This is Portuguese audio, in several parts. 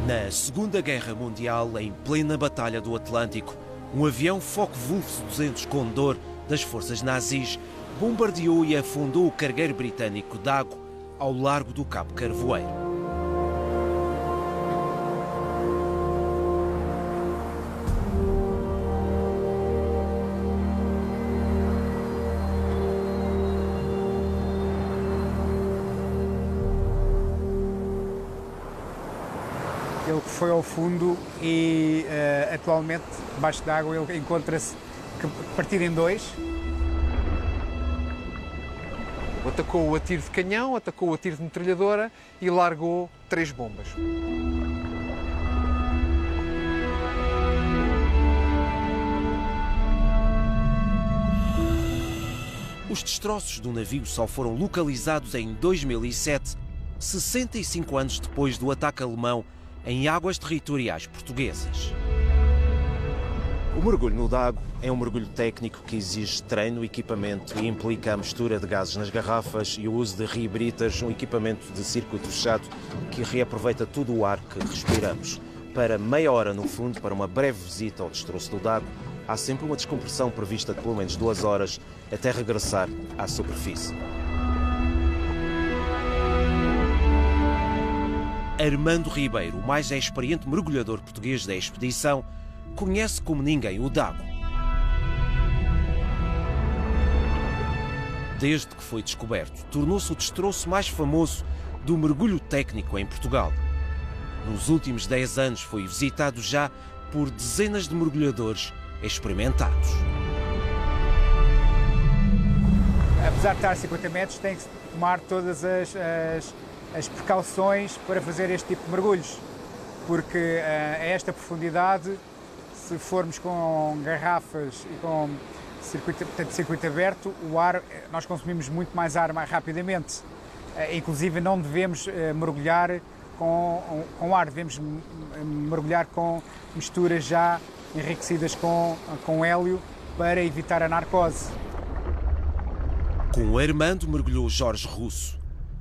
Na Segunda Guerra Mundial, em plena Batalha do Atlântico, um avião Focke-Wulf 200 Condor das forças nazis bombardeou e afundou o cargueiro britânico Dago ao largo do Cabo Carvoeiro. Ele foi ao fundo e atualmente, debaixo d'água, ele encontra-se partido em dois. Atacou-o a tiro de canhão, atacou-o a tiro de metralhadora e largou 3 bombas. Os destroços do navio só foram localizados em 2007, 65 anos depois do ataque alemão em águas territoriais portuguesas. O mergulho no Dago é um mergulho técnico que exige treino, equipamento e implica a mistura de gases nas garrafas e o uso de rebritas, um equipamento de circuito fechado que reaproveita todo o ar que respiramos. Para meia hora no fundo, para uma breve visita ao destroço do Dago, há sempre uma descompressão prevista de pelo menos 2 horas até regressar à superfície. Armando Ribeiro, o mais experiente mergulhador português da expedição, conhece como ninguém o Dago. Desde que foi descoberto, tornou-se o destroço mais famoso do mergulho técnico em Portugal. Nos últimos 10 anos foi visitado já por dezenas de mergulhadores experimentados. Apesar de estar a 50 metros, tem que tomar todas as precauções para fazer este tipo de mergulhos, porque a esta profundidade, se formos com garrafas e com circuito aberto, o ar, nós consumimos muito mais ar mais rapidamente. Inclusive não devemos mergulhar com ar, devemos mergulhar com misturas já enriquecidas com hélio para evitar a narcose. Com o Armando mergulhou Jorge Russo.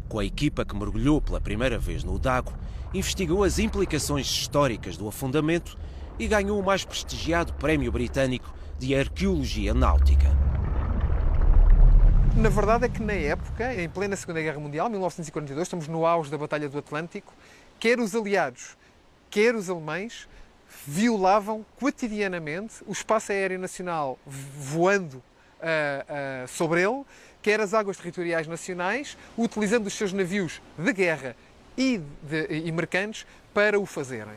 Com a equipa que mergulhou pela primeira vez no Dago, investigou as implicações históricas do afundamento e ganhou o mais prestigiado Prémio Britânico de Arqueologia Náutica. Na verdade é que na época, em plena Segunda Guerra Mundial, 1942, estamos no auge da Batalha do Atlântico, quer os aliados, quer os alemães, violavam quotidianamente o espaço aéreo nacional voando sobre ele, quer as águas territoriais nacionais, utilizando os seus navios de guerra e mercantes para o fazerem.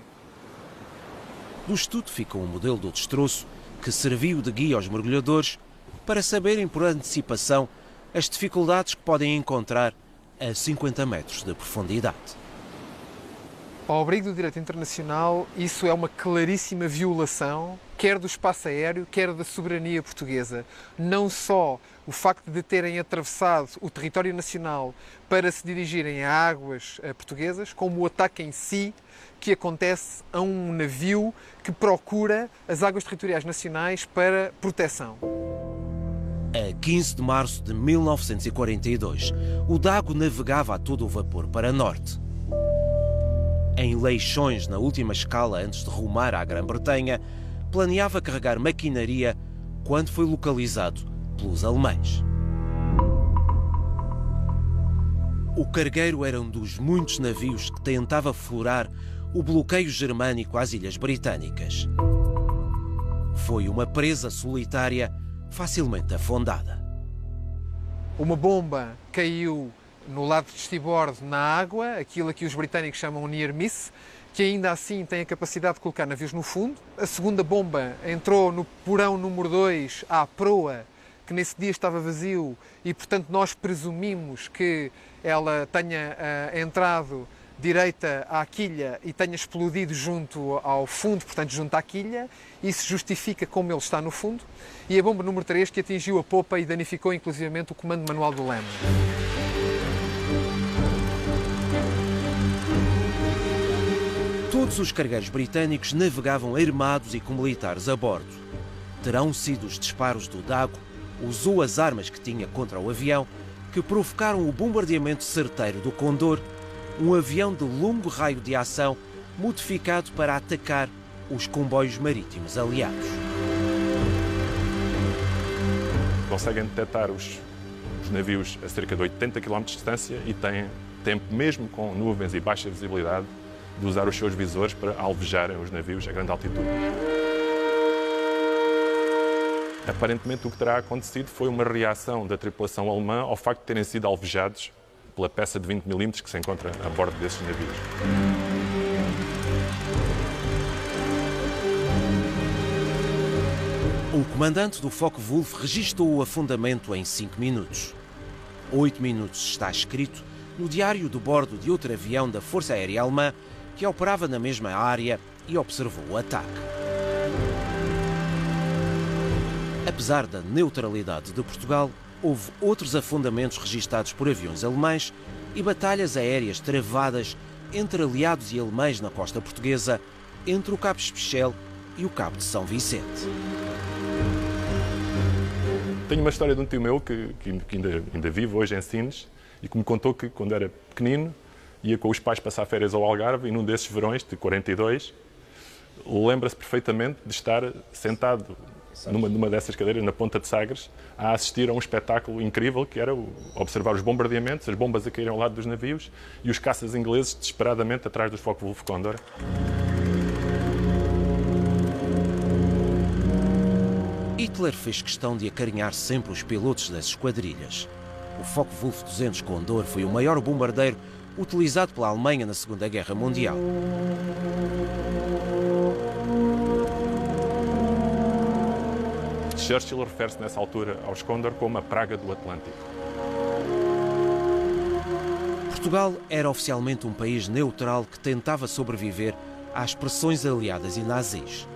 Do estudo ficou um modelo do destroço que serviu de guia aos mergulhadores para saberem por antecipação as dificuldades que podem encontrar a 50 metros de profundidade. Ao abrigo do direito internacional, isso é uma claríssima violação, quer do espaço aéreo, quer da soberania portuguesa. Não só o facto de terem atravessado o território nacional para se dirigirem a águas portuguesas, como o ataque em si, que acontece a um navio que procura as águas territoriais nacionais para proteção. A 15 de março de 1942, o Dago navegava a todo o vapor para norte. Em Leixões, na última escala antes de rumar à Grã-Bretanha, planeava carregar maquinaria quando foi localizado pelos alemães. O cargueiro era um dos muitos navios que tentava furar o bloqueio germânico às Ilhas Britânicas. Foi uma presa solitária facilmente afundada. Uma bomba caiu no lado de estribord na água, aquilo que os britânicos chamam near miss, que ainda assim tem a capacidade de colocar navios no fundo. A segunda bomba entrou no porão número 2 à proa, que nesse dia estava vazio e, portanto, nós presumimos que ela tenha entrado direita à quilha e tenha explodido junto ao fundo, portanto, junto à quilha. Isso justifica como ele está no fundo. E a bomba número 3, que atingiu a popa e danificou, inclusivamente, o comando manual do leme. Todos os cargueiros britânicos navegavam armados e com militares a bordo. Terão sido os disparos do Dago, usou as armas que tinha contra o avião, que provocaram o bombardeamento certeiro do Condor, um avião de longo raio de ação modificado para atacar os comboios marítimos aliados. Conseguem detectar os navios a cerca de 80 km de distância e têm tempo, mesmo com nuvens e baixa visibilidade, de usar os seus visores para alvejarem os navios a grande altitude. Aparentemente, o que terá acontecido foi uma reação da tripulação alemã ao facto de terem sido alvejados pela peça de 20 mm que se encontra a bordo desses navios. O comandante do Focke-Wulf registou o afundamento em 5 minutos. 8 minutos está escrito no diário de bordo de outro avião da Força Aérea Alemã que operava na mesma área e observou o ataque. Apesar da neutralidade de Portugal, houve outros afundamentos registados por aviões alemães e batalhas aéreas travadas entre aliados e alemães na costa portuguesa, entre o Cabo Especial e o Cabo de São Vicente. Tenho uma história de um tio meu que ainda vive hoje em Sines e que me contou que, quando era pequenino, ia com os pais passar férias ao Algarve e num desses verões, de 42, lembra-se perfeitamente de estar sentado numa dessas cadeiras, na Ponta de Sagres, a assistir a um espetáculo incrível que era observar os bombardeamentos, as bombas a caírem ao lado dos navios e os caças ingleses desesperadamente atrás dos Focke-Wulf Condor. Hitler fez questão de acarinhar sempre os pilotos das esquadrilhas. O Focke-Wulf 200 Condor foi o maior bombardeiro utilizado pela Alemanha na Segunda Guerra Mundial. Churchill refere-se nessa altura aos Condor como a praga do Atlântico. Portugal era oficialmente um país neutral que tentava sobreviver às pressões aliadas e nazis.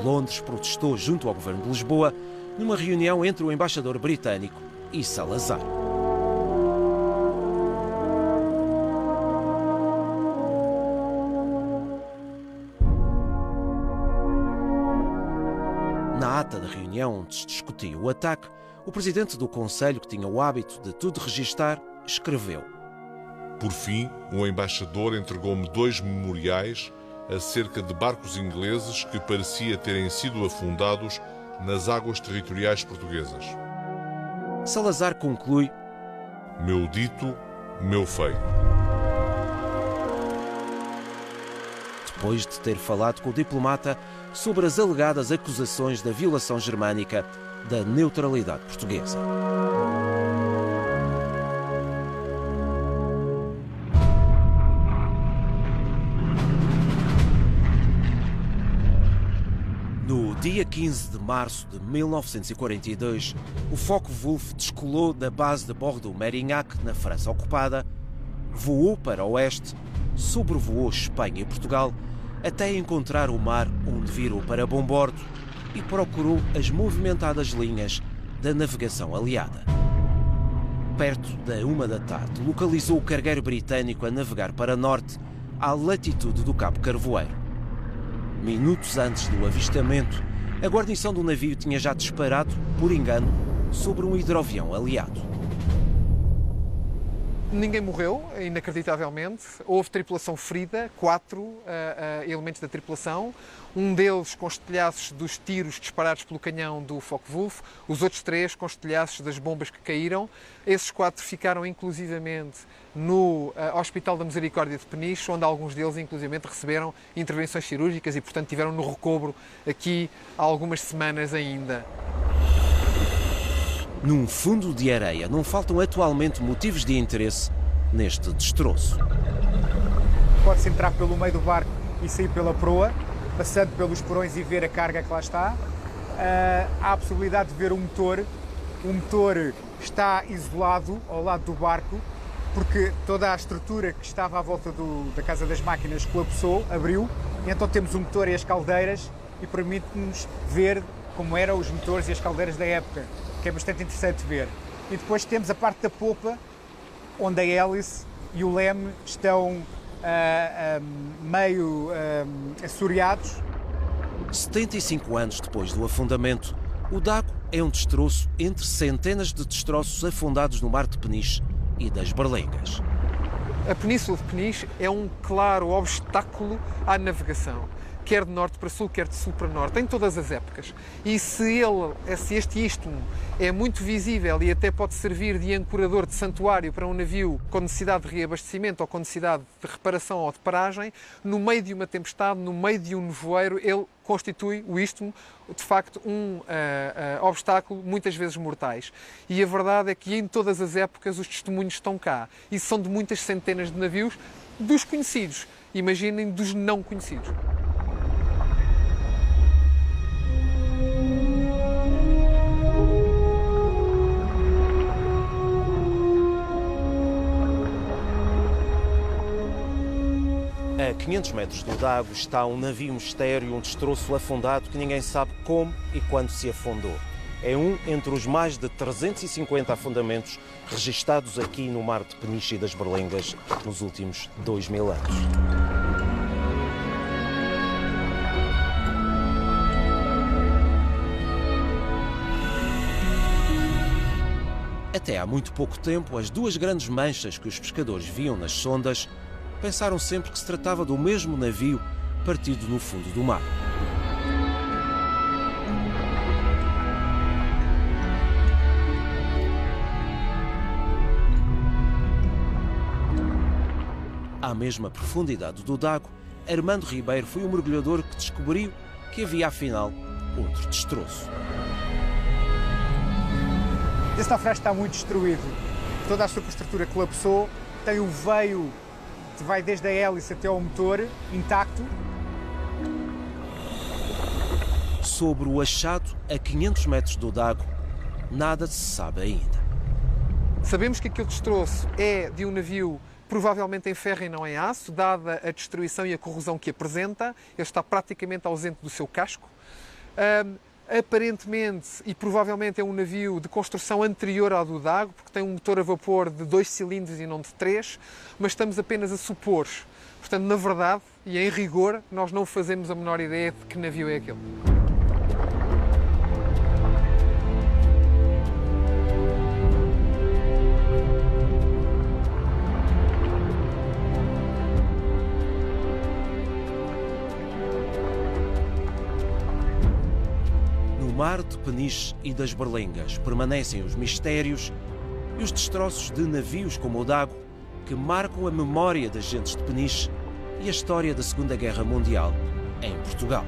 Londres protestou junto ao governo de Lisboa numa reunião entre o embaixador britânico e Salazar. Na ata da reunião onde se discutia o ataque, o presidente do Conselho, que tinha o hábito de tudo registar, escreveu: Por fim, o embaixador entregou-me 2 memoriais acerca de barcos ingleses que parecia terem sido afundados nas águas territoriais portuguesas. Salazar conclui: Meu dito, meu feito. Depois de ter falado com o diplomata sobre as alegadas acusações da violação germânica da neutralidade portuguesa. No dia 15 de março de 1942, o Focke-Wulf descolou da base de Bordeaux-Mérignac, na França ocupada, voou para o oeste, sobrevoou Espanha e Portugal, até encontrar o mar onde virou para bombordo e procurou as movimentadas linhas da navegação aliada. Perto da 1 da tarde, localizou o cargueiro britânico a navegar para norte, à latitude do Cabo Carvoeiro. Minutos antes do avistamento, a guarnição do navio tinha já disparado, por engano, sobre um hidroavião aliado. Ninguém morreu, inacreditavelmente. Houve tripulação ferida, 4 elementos da tripulação. Um deles com estilhaços dos tiros disparados pelo canhão do Focke-Wulf, os outros 3 com estilhaços das bombas que caíram. Esses 4 ficaram inclusivamente no Hospital da Misericórdia de Peniche, onde alguns deles inclusivamente receberam intervenções cirúrgicas e, portanto, tiveram no recobro aqui há algumas semanas ainda. Num fundo de areia, não faltam atualmente motivos de interesse neste destroço. Pode-se entrar pelo meio do barco e sair pela proa, passando pelos porões e ver a carga que lá está. Há a possibilidade de ver o motor. O motor está isolado ao lado do barco, porque toda a estrutura que estava à volta da Casa das Máquinas colapsou, abriu, e então temos o motor e as caldeiras e permite-nos ver como eram os motores e as caldeiras da época, que é bastante interessante ver. E depois temos a parte da popa, onde a hélice e o leme estão meio assoreados. 75 anos depois do afundamento, o Dago é um destroço entre centenas de destroços afundados no mar de Peniche e das Berlengas. A Península de Peniche é um claro obstáculo à navegação, quer de norte para sul, quer de sul para norte, em todas as épocas. E se este istmo é muito visível e até pode servir de ancorador de santuário para um navio com necessidade de reabastecimento ou com necessidade de reparação ou de paragem, no meio de uma tempestade, no meio de um nevoeiro, ele constitui, o istmo, de facto, um obstáculo muitas vezes mortais. E a verdade é que em todas as épocas os testemunhos estão cá. E são de muitas centenas de navios, dos conhecidos. Imaginem dos não conhecidos. A 500 metros do Dago está um navio mistério, um destroço afundado que ninguém sabe como e quando se afundou. É um entre os mais de 350 afundamentos registados aqui no mar de Peniche e das Berlengas nos últimos 2000 anos. Até há muito pouco tempo, as duas grandes manchas que os pescadores viam nas sondas pensaram sempre que se tratava do mesmo navio partido no fundo do mar. À mesma profundidade do Dago, Armando Ribeiro foi o mergulhador que descobriu que havia, afinal, outro destroço. Esse naufrágio está muito destruído. Toda a superestrutura colapsou, tem o veio que vai desde a hélice até ao motor intacto. Sobre o achado a 500 metros do Dago, nada se sabe ainda. Sabemos que aquele destroço é de um navio provavelmente em ferro e não em aço, dada a destruição e a corrosão que apresenta. Ele está praticamente ausente do seu casco. Aparentemente e provavelmente é um navio de construção anterior ao do Dago, porque tem um motor a vapor de 2 cilindros e não de 3, mas estamos apenas a supor. Portanto, na verdade e em rigor, nós não fazemos a menor ideia de que navio é aquele. No mar de Peniche e das Berlengas permanecem os mistérios e os destroços de navios como o Dago, que marcam a memória das gentes de Peniche e a história da Segunda Guerra Mundial em Portugal.